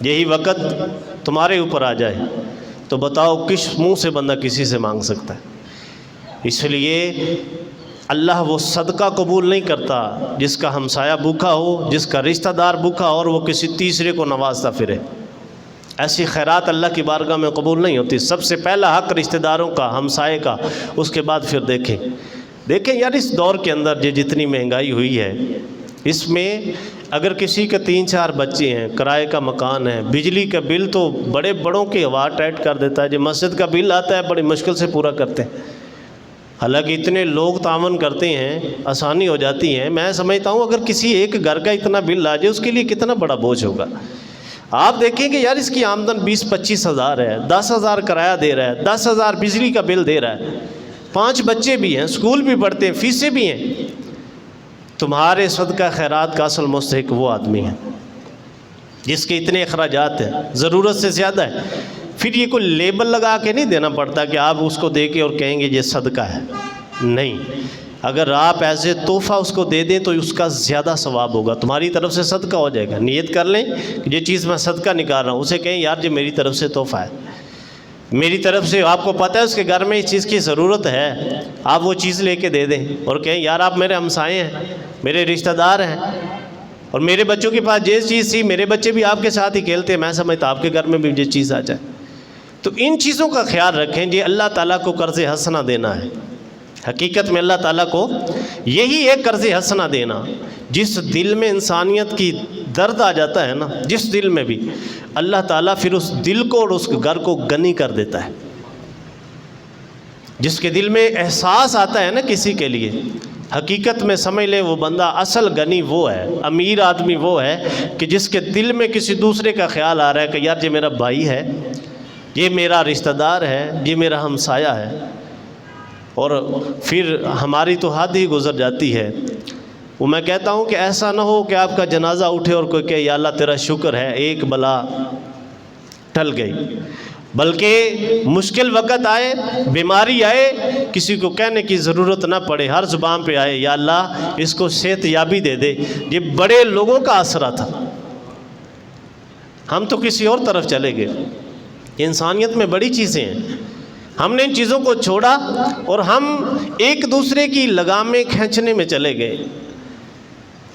یہی وقت تمہارے اوپر آ جائے، تو بتاؤ کس منہ سے بندہ کسی سے مانگ سکتا ہے؟ اس لیے اللہ وہ صدقہ قبول نہیں کرتا جس کا ہمسایہ بھوکا ہو، جس کا رشتہ دار بھوکا ہو اور وہ کسی تیسرے کو نوازتا پھرے۔ ایسی خیرات اللہ کی بارگاہ میں قبول نہیں ہوتی۔ سب سے پہلا حق رشتہ داروں کا، ہمسائے کا، اس کے بعد پھر دیکھیں یار اس دور کے اندر جتنی مہنگائی ہوئی ہے، اس میں اگر کسی کے 3-4 بچے ہیں، کرائے کا مکان ہے، بجلی کا بل تو بڑے بڑوں کی ہوا ٹائٹ کر دیتا ہے، جو مسجد کا بل آتا ہے بڑی مشکل سے پورا کرتے ہیں، حالانکہ اتنے لوگ تعاون کرتے ہیں، آسانی ہو جاتی ہے۔ میں سمجھتا ہوں اگر کسی ایک گھر کا اتنا بل آ جائے اس کے لیے کتنا بڑا بوجھ ہوگا۔ آپ دیکھیں کہ یار اس کی آمدن 20-25 ہزار ہے، 10 ہزار کرایہ دے رہا ہے، 10 ہزار بجلی کا بل دے رہا ہے، 5 بچے بھی ہیں، اسکول بھی پڑھتے ہیں، فیسیں بھی ہیں۔ تمہارے صدقہ خیرات کا اصل مستحق وہ آدمی ہے جس کے اتنے اخراجات ہیں، ضرورت سے زیادہ ہے۔ پھر یہ کوئی لیبل لگا کے نہیں دینا پڑتا کہ آپ اس کو دے کے اور کہیں گے یہ صدقہ ہے، نہیں۔ اگر آپ ایز اے تحفہ اس کو دے دیں تو اس کا زیادہ ثواب ہوگا، تمہاری طرف سے صدقہ ہو جائے گا۔ نیت کر لیں کہ یہ چیز میں صدقہ نکال رہا ہوں، اسے کہیں یار یہ میری طرف سے تحفہ ہے، میری طرف سے، آپ کو پتہ ہے اس کے گھر میں اس چیز کی ضرورت ہے، آپ وہ چیز لے کے دے دیں اور کہیں یار آپ میرے ہمسائے ہیں، میرے رشتہ دار ہیں، اور میرے بچوں کے پاس یہ چیز تھی، میرے بچے بھی آپ کے ساتھ ہی کھیلتے ہیں، میں سمجھتا آپ کے گھر میں بھی یہ چیز آ جائے۔ تو ان چیزوں کا خیال رکھیں، یہ اللہ تعالیٰ کو قرض حسنہ دینا ہے۔ حقیقت میں اللہ تعالیٰ کو یہی ہے قرض حسنہ دینا۔ جس دل میں انسانیت کی درد آ جاتا ہے نا، جس دل میں بھی، اللہ تعالیٰ پھر اس دل کو اور اس گھر کو غنی کر دیتا ہے۔ جس کے دل میں احساس آتا ہے نا کسی کے لیے، حقیقت میں سمجھ لے وہ بندہ اصل غنی وہ ہے، امیر آدمی وہ ہے کہ جس کے دل میں کسی دوسرے کا خیال آ رہا ہے کہ یار یہ میرا بھائی ہے، یہ میرا رشتہ دار ہے، یہ میرا ہمسایہ ہے۔ اور پھر ہماری تو حد ہی گزر جاتی ہے۔ وہ میں کہتا ہوں کہ ایسا نہ ہو کہ آپ کا جنازہ اٹھے اور کوئی کہے یا اللہ تیرا شکر ہے ایک بلا ٹل گئی، بلکہ مشکل وقت آئے، بیماری آئے، کسی کو کہنے کی ضرورت نہ پڑے، ہر زبان پہ آئے یا اللہ اس کو صحت یابی دے دے۔ یہ بڑے لوگوں کا آسرا تھا، ہم تو کسی اور طرف چلے گئے۔ انسانیت میں بڑی چیزیں ہیں، ہم نے ان چیزوں کو چھوڑا اور ہم ایک دوسرے کی لگامیں کھینچنے میں چلے گئے،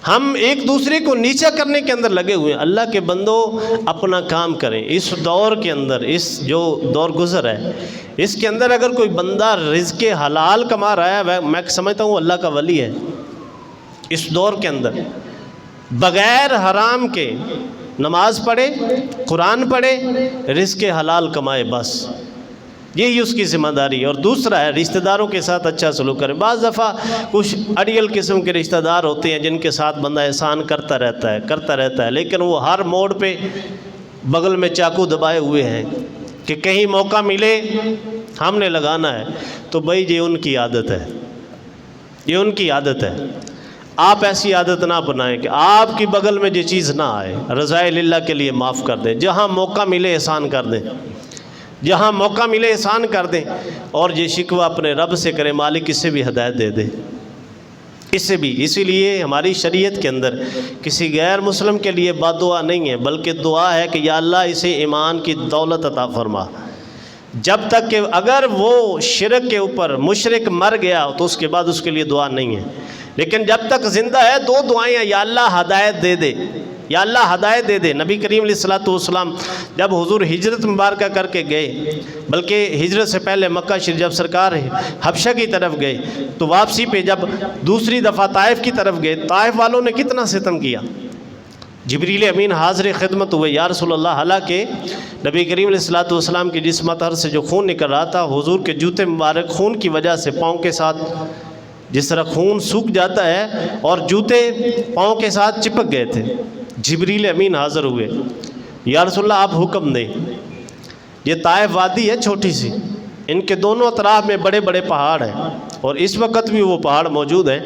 ہم ایک دوسرے کو نیچا کرنے کے اندر لگے ہوئے ہیں۔ اللہ کے بندو اپنا کام کریں۔ اس دور کے اندر، اس جو دور گزر ہے، اس کے اندر اگر کوئی بندہ رزق حلال کما رہا ہے، میں سمجھتا ہوں اللہ کا ولی ہے۔ اس دور کے اندر بغیر حرام کے نماز پڑھے، قرآن پڑھے، رزق حلال کمائے، بس یہی اس کی ذمہ داری ہے۔ اور دوسرا ہے رشتہ داروں کے ساتھ اچھا سلوک کریں۔ بعض دفعہ کچھ اڑیل قسم کے رشتہ دار ہوتے ہیں جن کے ساتھ بندہ احسان کرتا رہتا ہے، لیکن وہ ہر موڑ پہ بغل میں چاقو دبائے ہوئے ہیں کہ کہیں موقع ملے ہم نے لگانا ہے۔ تو بھائی یہ ان کی عادت ہے، یہ ان کی عادت ہے۔ آپ ایسی عادت نہ بنائیں کہ آپ کی بغل میں یہ چیز نہ آئے۔ رضائے اللہ کے لیے معاف کر دیں، جہاں موقع ملے احسان کر دیں، جہاں موقع ملے احسان کر دیں، اور یہ شکوہ اپنے رب سے کریں، مالک اس سے بھی ہدایت دے دے، اس سے بھی۔ اسی لیے ہماری شریعت کے اندر کسی غیر مسلم کے لیے بد دعا نہیں ہے، بلکہ دعا ہے کہ یا اللہ اسے ایمان کی دولت عطا فرما۔ جب تک کہ اگر وہ شرک کے اوپر مشرک مر گیا تو اس کے بعد اس کے لیے دعا نہیں ہے، لیکن جب تک زندہ ہے دو دعائیں ہیں، یا اللہ ہدایت دے دے، یا اللہ ہدایت دے دے۔ نبی کریم علیہ الصلوۃ والسلام جب حضور ہجرت مبارکہ کر کے گئے، بلکہ ہجرت سے پہلے مکہ شریف جب سرکار حبشہ کی طرف گئے، تو واپسی پہ جب دوسری دفعہ طائف کی طرف گئے، طائف والوں نے کتنا ستم کیا۔ جبریل امین حاضر خدمت ہوئے، یا رسول اللہ، حالانکہ نبی کریم علیہ الصلوۃ والسلام کی جسم اطہر سے جو خون نکل رہا تھا، حضور کے جوتے مبارک خون کی وجہ سے پاؤں کے ساتھ جس طرح خون سوکھ جاتا ہے اور جوتے پاؤں کے ساتھ چپک گئے تھے۔ جبریل امین حاضر ہوئے، یا رسول اللہ آپ حکم دیں، یہ طائف وادی ہے چھوٹی سی، ان کے دونوں اطراف میں بڑے بڑے پہاڑ ہیں اور اس وقت بھی وہ پہاڑ موجود ہیں،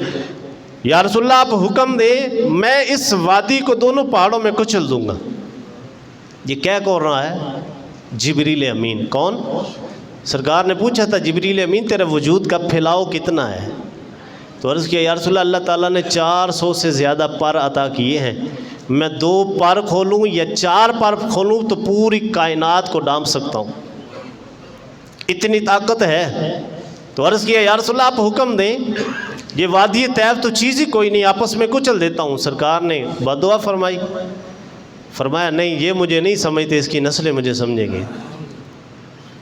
یا رسول اللہ آپ حکم دیں، میں اس وادی کو دونوں پہاڑوں میں کچل دوں گا۔ یہ کیا کہہ رہا ہے؟ جبریل امین۔ کون؟ سرکار نے پوچھا تھا جبریل امین تیرا وجود کا پھیلاؤ کتنا ہے؟ تو عرض کیا یا رسول اللہ تعالیٰ نے 400 سے زیادہ پر عطا کیے ہیں، میں 2 پر کھولوں یا 4 پر کھولوں تو پوری کائنات کو ڈانپ سکتا ہوں، اتنی طاقت ہے۔ تو عرض کیا یا رسول اللہ آپ حکم دیں، یہ وادی طیف تو چیز ہی کوئی نہیں، آپس میں کچل دیتا ہوں۔ سرکار نے بدعا فرمائی، فرمایا نہیں یہ مجھے نہیں سمجھتے، اس کی نسلیں مجھے سمجھے گی،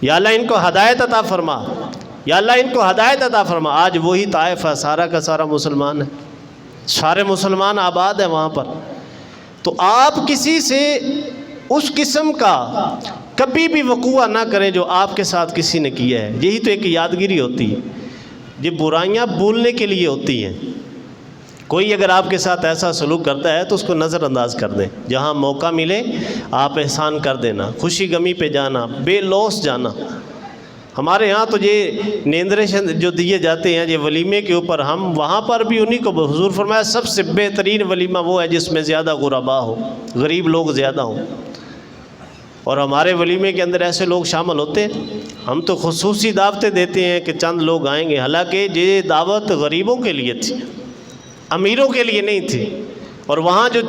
یا اللہ ان کو ہدایت عطا فرما، یا اللہ ان کو ہدایت عطا فرما۔ آج وہی طائف ہے، سارا کا سارا مسلمان ہے، سارے مسلمان آباد ہیں وہاں پر۔ تو آپ کسی سے اس قسم کا کبھی بھی وقوع نہ کریں جو آپ کے ساتھ کسی نے کیا ہے، یہی تو ایک یادگیری ہوتی ہے۔ یہ برائیاں بھولنے کے لیے ہوتی ہیں۔ کوئی اگر آپ کے ساتھ ایسا سلوک کرتا ہے تو اس کو نظر انداز کر دیں، جہاں موقع ملے آپ احسان کر دینا، خوشی غمی پہ جانا، بے لوث جانا۔ ہمارے ہاں تو یہ نیندرے جو دیے جاتے ہیں یہ ولیمے کے اوپر، ہم وہاں پر بھی انہی کو حضور فرمایا سب سے بہترین ولیمہ وہ ہے جس میں زیادہ غربا ہو، غریب لوگ زیادہ ہوں، اور ہمارے ولیمے کے اندر ایسے لوگ شامل ہوتے ہیں۔ ہم تو خصوصی دعوتیں دیتے ہیں کہ چند لوگ آئیں گے، حالانکہ یہ دعوت غریبوں کے لیے تھی، امیروں کے لیے نہیں تھی۔ اور وہاں جو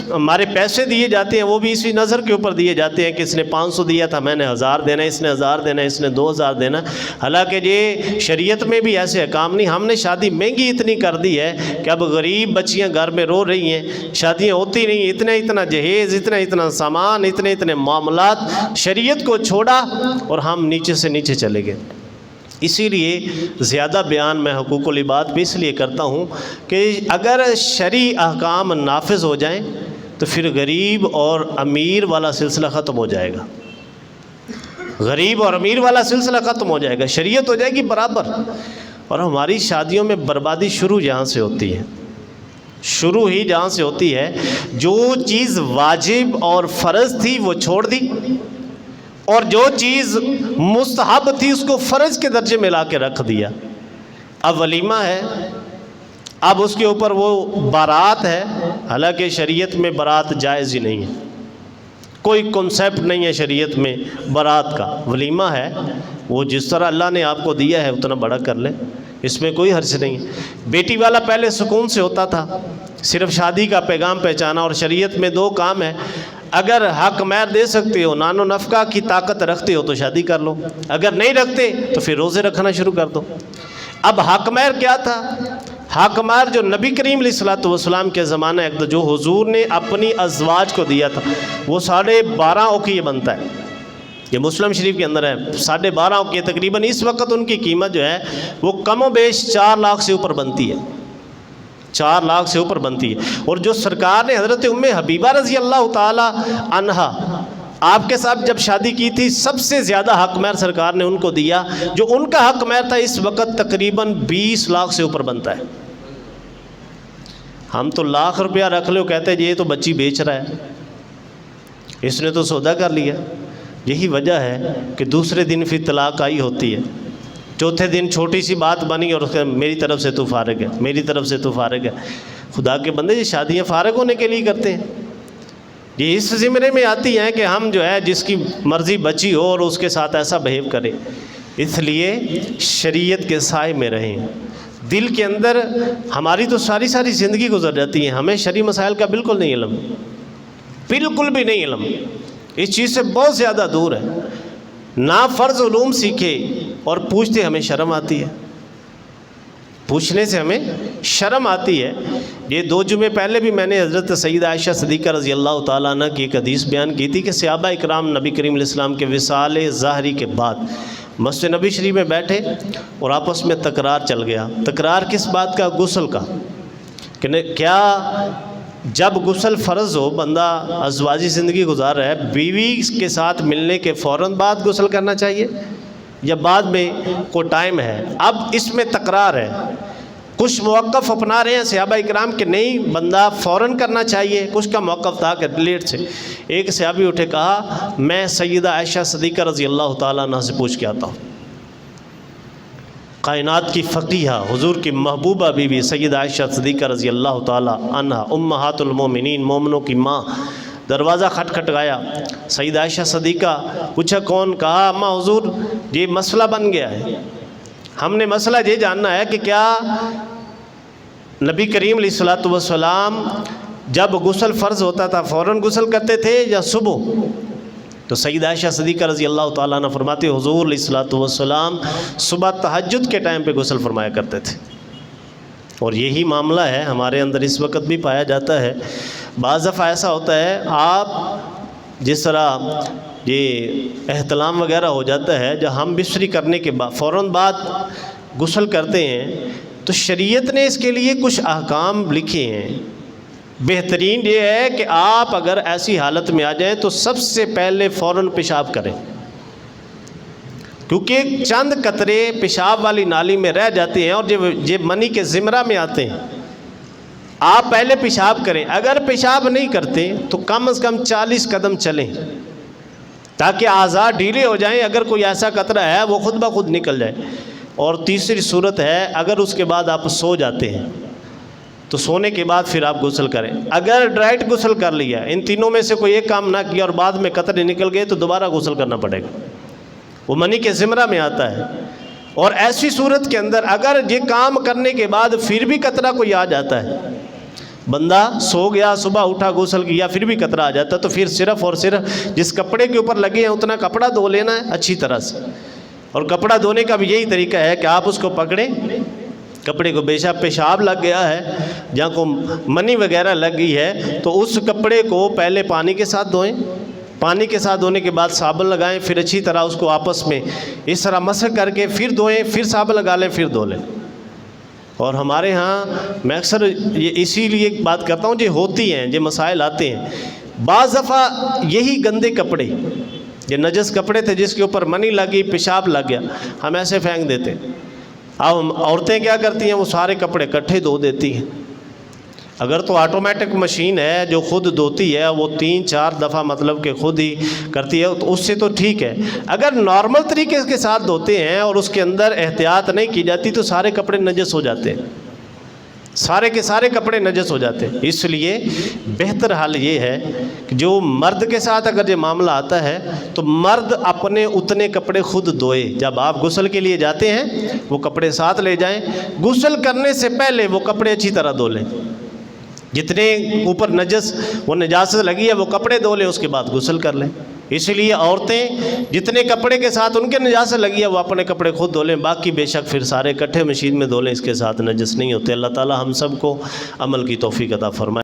ہمارے پیسے دیے جاتے ہیں وہ بھی اسی نظر کے اوپر دیے جاتے ہیں کہ اس نے 500 دیا تھا، میں نے 1000 دینا، اس نے 1000 دینا، اس نے 2000 دینا۔ حالانکہ یہ شریعت میں بھی ایسے احکام نہیں۔ ہم نے شادی مہنگی اتنی کر دی ہے کہ اب غریب بچیاں گھر میں رو رہی ہیں، شادیاں ہوتی نہیں، اتنا جہیز، اتنا سامان، اتنے معاملات، شریعت کو چھوڑا اور ہم نیچے سے نیچے چلے گئے۔ اسی لیے زیادہ بیان میں حقوق العباد بھی اس لیے کرتا ہوں کہ اگر شرعی احکام نافذ ہو جائیں تو پھر غریب اور امیر والا سلسلہ ختم ہو جائے گا، غریب اور امیر والا سلسلہ ختم ہو جائے گا، شریعت ہو جائے گی برابر۔ اور ہماری شادیوں میں بربادی شروع یہاں سے ہوتی ہے، شروع ہی جہاں سے ہوتی ہے۔ جو چیز واجب اور فرض تھی وہ چھوڑ دی، اور جو چیز مستحب تھی اس کو فرض کے درجے میں لا کے رکھ دیا۔ اب ولیمہ ہے، اب اس کے اوپر وہ بارات ہے، حالانکہ شریعت میں بارات جائز ہی نہیں ہے، کوئی کنسیپٹ نہیں ہے شریعت میں بارات کا۔ ولیمہ ہے وہ جس طرح اللہ نے آپ کو دیا ہے اتنا بڑا کر لیں، اس میں کوئی حرج نہیں ہے۔ بیٹی والا پہلے سکون سے ہوتا تھا، صرف شادی کا پیغام پہچانا، اور شریعت میں 2 کام ہے۔ اگر حق مہر دے سکتے ہو، نان و نفقہ کی طاقت رکھتے ہو تو شادی کر لو، اگر نہیں رکھتے تو پھر روزے رکھنا شروع کر دو۔ اب حق مہر کیا تھا؟ حق مہر جو نبی کریم علیہ الصلوۃ والسلام کے زمانہ جو حضور نے اپنی ازواج کو دیا تھا وہ 12.5 اوقیہ بنتا ہے، یہ مسلم شریف کے اندر ہے، 12.5 اوقیہ تقریباً۔ اس وقت ان کی قیمت جو ہے وہ کم و بیش 4 لاکھ سے اوپر بنتی ہے، 4 لاکھ سے اوپر بنتی ہے۔ اور جو سرکار نے حضرت ام حبیبہ رضی اللہ تعالی عنہا آپ کے ساتھ جب شادی کی تھی، سب سے زیادہ حق مہر سرکار نے ان کو دیا، جو ان کا حق مہر تھا اس وقت تقریباً 20 لاکھ سے اوپر بنتا ہے۔ ہم تو لاکھ روپیہ رکھ لو، کہتے ہیں یہ تو بچی بیچ رہا ہے، اس نے تو سودا کر لیا۔ یہی وجہ ہے کہ دوسرے دن پھر طلاق آئی ہوتی ہے، چوتھے دن چھوٹی سی بات بنی اور میری طرف سے تو فارغ ہے، میری طرف سے تو فارغ ہے۔ خدا کے بندے یہ شادیاں فارغ ہونے کے لیے کرتے ہیں، یہ اس زمرے میں آتی ہیں کہ ہم جو ہے جس کی مرضی بچی ہو اور اس کے ساتھ ایسا بہیو کرے۔ اس لیے شریعت کے سائے میں رہیں۔ دل کے اندر ہماری تو ساری زندگی گزر جاتی ہے، ہمیں شرعی مسائل کا بالکل نہیں علم، بالکل بھی نہیں علم، اس چیز سے بہت زیادہ دور ہے۔ نہ فرض علوم سیکھے اور پوچھتے ہمیں شرم آتی ہے، پوچھنے سے ہمیں شرم آتی ہے۔ یہ 2 جمعے پہلے بھی میں نے حضرت سیدہ عائشہ صدیقہ رضی اللہ تعالیٰ عنہ کی ایک حدیث بیان کی تھی کہ صحابہ اکرام نبی کریم علیہ السلام کے وصال ظاہری کے بعد مسجد نبی شریف میں بیٹھے اور آپس میں تکرار چل گیا۔ تکرار کس بات کا؟ غسل کا، کہ کیا جب غسل فرض ہو، بندہ ازواجی زندگی گزار رہا ہے، بیوی کے ساتھ ملنے کے فوراً بعد غسل کرنا چاہیے یا بعد میں کوئی ٹائم ہے؟ اب اس میں تکرار ہے۔ کچھ موقف اپنا رہے ہیں صحابہ اکرام کہ نہیں بندہ فوراً کرنا چاہیے، کچھ کا موقف تھا کہ لیٹ سے۔ ایک صحابی اٹھے کہا میں سیدہ عائشہ صدیقہ رضی اللہ تعالیٰ عنہ سے پوچھ کے آتا ہوں۔ کائنات کی فقیہہ، حضور کی محبوبہ بیوی سیدہ عائشہ صدیقہ رضی اللہ تعالیٰ عنہ، امہات المومنین، مومنوں کی ماں، دروازہ کھٹکھٹایا۔ سیدہ عائشہ صدیقہ پوچھا کون؟ کہا اماں حضور یہ مسئلہ بن گیا ہے، ہم نے مسئلہ یہ جاننا ہے کہ کیا نبی کریم علیہ الصلوۃ والسلام جب غسل فرض ہوتا تھا فوراً غسل کرتے تھے یا صبح؟ تو سیدہ عائشہ صدیقہ رضی اللہ تعالیٰ عنہ فرماتے حضور علیہ الصلوۃ والسلام صبح تہجد کے ٹائم پہ غسل فرمایا کرتے تھے، اور یہی معاملہ ہے ہمارے اندر اس وقت بھی پایا جاتا ہے۔ بعض دفعہ ایسا ہوتا ہے آپ جس طرح یہ احتلام وغیرہ ہو جاتا ہے، جب ہم بستری کرنے کے بعد فوراً بعد غسل کرتے ہیں تو شریعت نے اس کے لیے کچھ احکام لکھے ہیں۔ بہترین یہ ہے کہ آپ اگر ایسی حالت میں آ جائیں تو سب سے پہلے فوراً پیشاب کریں، کیونکہ چند قطرے پیشاب والی نالی میں رہ جاتے ہیں اور یہ منی کے زمرہ میں آتے ہیں۔ آپ پہلے پیشاب کریں، اگر پیشاب نہیں کرتے تو کم از کم 40 قدم چلیں تاکہ اعضاء ڈھیلے ہو جائیں، اگر کوئی ایسا قطرہ ہے وہ خود بخود نکل جائے۔ اور تیسری صورت ہے اگر اس کے بعد آپ سو جاتے ہیں تو سونے کے بعد پھر آپ غسل کریں۔ اگر ڈائریکٹ غسل کر لیا، ان تینوں میں سے کوئی ایک کام نہ کیا اور بعد میں قطرے نکل گئے تو دوبارہ غسل کرنا پڑے گا، وہ منی کے زمرہ میں آتا ہے۔ اور ایسی صورت کے اندر اگر یہ کام کرنے کے بعد پھر بھی قطرہ کوئی آ جاتا ہے، بندہ سو گیا صبح اٹھا غسل کیا پھر بھی قطرہ آ جاتا ہے، تو پھر صرف اور صرف جس کپڑے کے اوپر لگے ہیں اتنا کپڑا دھو لینا ہے اچھی طرح سے۔ اور کپڑا دھونے کا بھی یہی طریقہ ہے کہ آپ اس کو پکڑیں، کپڑے کو بے شک پیشاب لگ گیا ہے جہاں کو منی وغیرہ لگ گئی ہے تو اس کپڑے کو پہلے پانی کے ساتھ دھوئیں، پانی کے ساتھ دھونے کے بعد صابن لگائیں، پھر اچھی طرح اس کو آپس میں اس طرح مسح کر کے پھر دھوئیں، پھر صابن لگا لیں، پھر دھو لیں۔ اور ہمارے ہاں میں اکثر یہ اسی لیے بات کرتا ہوں، یہ ہوتی ہیں، یہ مسائل آتے ہیں۔ بعض دفعہ یہی گندے کپڑے، یہ نجس کپڑے تھے جس کے اوپر منی لگی، پیشاب لگ گیا، ہم ایسے پھینک دیتے ہیں۔ اب عورتیں کیا کرتی ہیں، وہ سارے کپڑے اکٹھے دھو دیتی ہیں۔ اگر تو آٹومیٹک مشین ہے جو خود دھوتی ہے، وہ 3-4 دفعہ مطلب کہ خود ہی کرتی ہے، تو اس سے تو ٹھیک ہے۔ اگر نارمل طریقے کے ساتھ دھوتے ہیں اور اس کے اندر احتیاط نہیں کی جاتی تو سارے کپڑے نجس ہو جاتے ہیں، سارے کے سارے کپڑے نجس ہو جاتے ہیں۔ اس لیے بہتر حال یہ ہے کہ جو مرد کے ساتھ اگر یہ معاملہ آتا ہے تو مرد اپنے اتنے کپڑے خود دھوئے، جب آپ غسل کے لیے جاتے ہیں وہ کپڑے ساتھ لے جائیں، غسل کرنے سے پہلے وہ کپڑے اچھی طرح دھو لیں، جتنے اوپر نجاست لگی ہے وہ کپڑے دھو لیں، اس کے بعد غسل کر لیں۔ اس لیے عورتیں جتنے کپڑے کے ساتھ ان کے نجاست لگی ہے وہ اپنے کپڑے خود دھو لیں، باقی بے شک پھر سارے اکٹھے مشین میں دھو لیں، اس کے ساتھ نجس نہیں ہوتے۔ اللہ تعالی ہم سب کو عمل کی توفیق عطا فرمائے۔